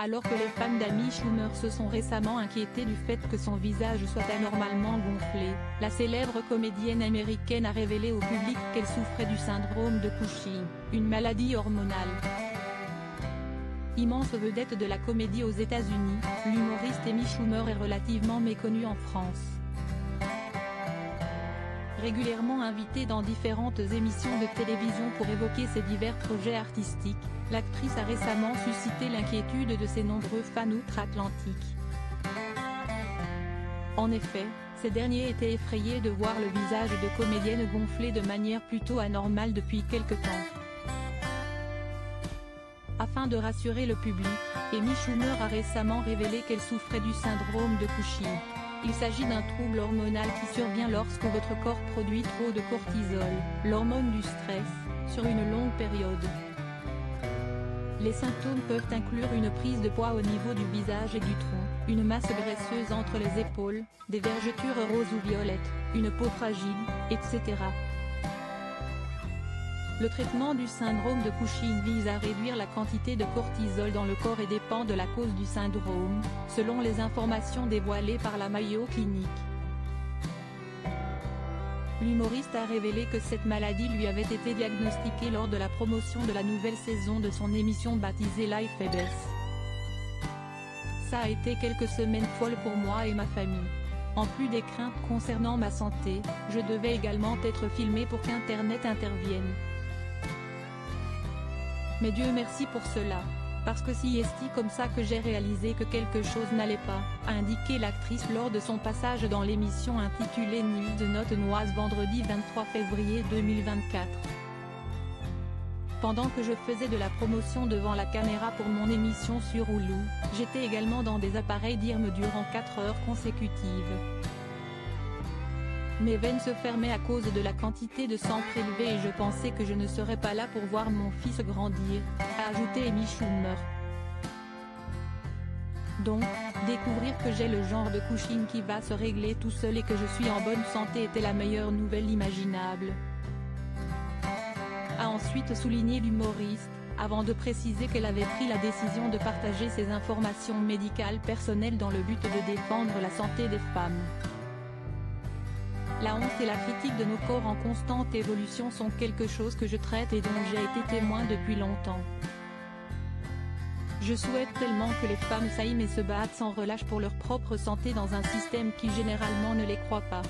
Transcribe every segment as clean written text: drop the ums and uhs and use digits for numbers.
Alors que les fans d'Amy Schumer se sont récemment inquiétés du fait que son visage soit anormalement gonflé, la célèbre comédienne américaine a révélé au public qu'elle souffrait du syndrome de Cushing, une maladie hormonale. Immense vedette de la comédie aux États-Unis, l'humoriste Amy Schumer est relativement méconnue en France. Régulièrement invitée dans différentes émissions de télévision pour évoquer ses divers projets artistiques, l'actrice a récemment suscité l'inquiétude de ses nombreux fans outre-Atlantique. En effet, ces derniers étaient effrayés de voir le visage de comédienne gonflé de manière plutôt anormale depuis quelque temps. Afin de rassurer le public, Amy Schumer a récemment révélé qu'elle souffrait du syndrome de Cushing. Il s'agit d'un trouble hormonal qui survient lorsque votre corps produit trop de cortisol, l'hormone du stress, sur une longue période. Les symptômes peuvent inclure une prise de poids au niveau du visage et du tronc, une masse graisseuse entre les épaules, des vergetures roses ou violettes, une peau fragile, etc. Le traitement du syndrome de Cushing vise à réduire la quantité de cortisol dans le corps et dépend de la cause du syndrome, selon les informations dévoilées par la Mayo Clinic. L'humoriste a révélé que cette maladie lui avait été diagnostiquée lors de la promotion de la nouvelle saison de son émission baptisée Life et Bess. Ça a été quelques semaines folles pour moi et ma famille. En plus des craintes concernant ma santé, je devais également être filmé pour qu'Internet intervienne. Mais Dieu merci pour cela, parce que si est comme ça que j'ai réalisé que quelque chose n'allait pas, a indiqué l'actrice lors de son passage dans l'émission intitulée News de Note Noise vendredi 23 février 2024. Pendant que je faisais de la promotion devant la caméra pour mon émission sur Hulu, j'étais également dans des appareils d'IRM durant 4 heures consécutives. Mes veines se fermaient à cause de la quantité de sang prélevé et je pensais que je ne serais pas là pour voir mon fils grandir, a ajouté Amy Schumer. Donc, découvrir que j'ai le genre de Cushing qui va se régler tout seul et que je suis en bonne santé était la meilleure nouvelle imaginable, a ensuite souligné l'humoriste, avant de préciser qu'elle avait pris la décision de partager ses informations médicales personnelles dans le but de défendre la santé des femmes. La honte et la critique de nos corps en constante évolution sont quelque chose que je traite et dont j'ai été témoin depuis longtemps. Je souhaite tellement que les femmes s'aiment et se battent sans relâche pour leur propre santé dans un système qui généralement ne les croit pas.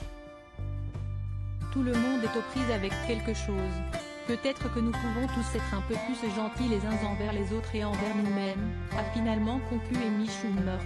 Tout le monde est aux prises avec quelque chose. Peut-être que nous pouvons tous être un peu plus gentils les uns envers les autres et envers nous-mêmes, a finalement conclu Amy Schumer.